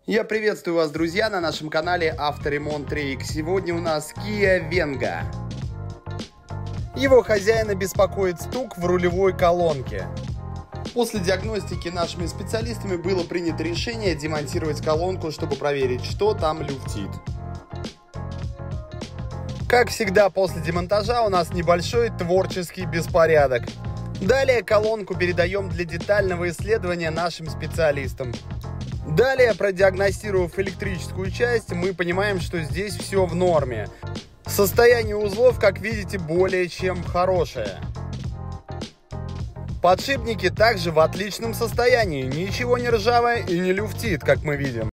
Я приветствую вас, друзья, на нашем канале Авторемонт Рейк. Сегодня у нас Kia Venga. Его хозяина беспокоит стук в рулевой колонке. После диагностики нашими специалистами было принято решение демонтировать колонку, чтобы проверить, что там люфтит. Как всегда, после демонтажа у нас небольшой творческий беспорядок. Далее колонку передаем для детального исследования нашим специалистам. Далее, продиагностировав электрическую часть, мы понимаем, что здесь все в норме. Состояние узлов, как видите, более чем хорошее. Подшипники также в отличном состоянии, ничего не ржавое и не люфтит, как мы видим.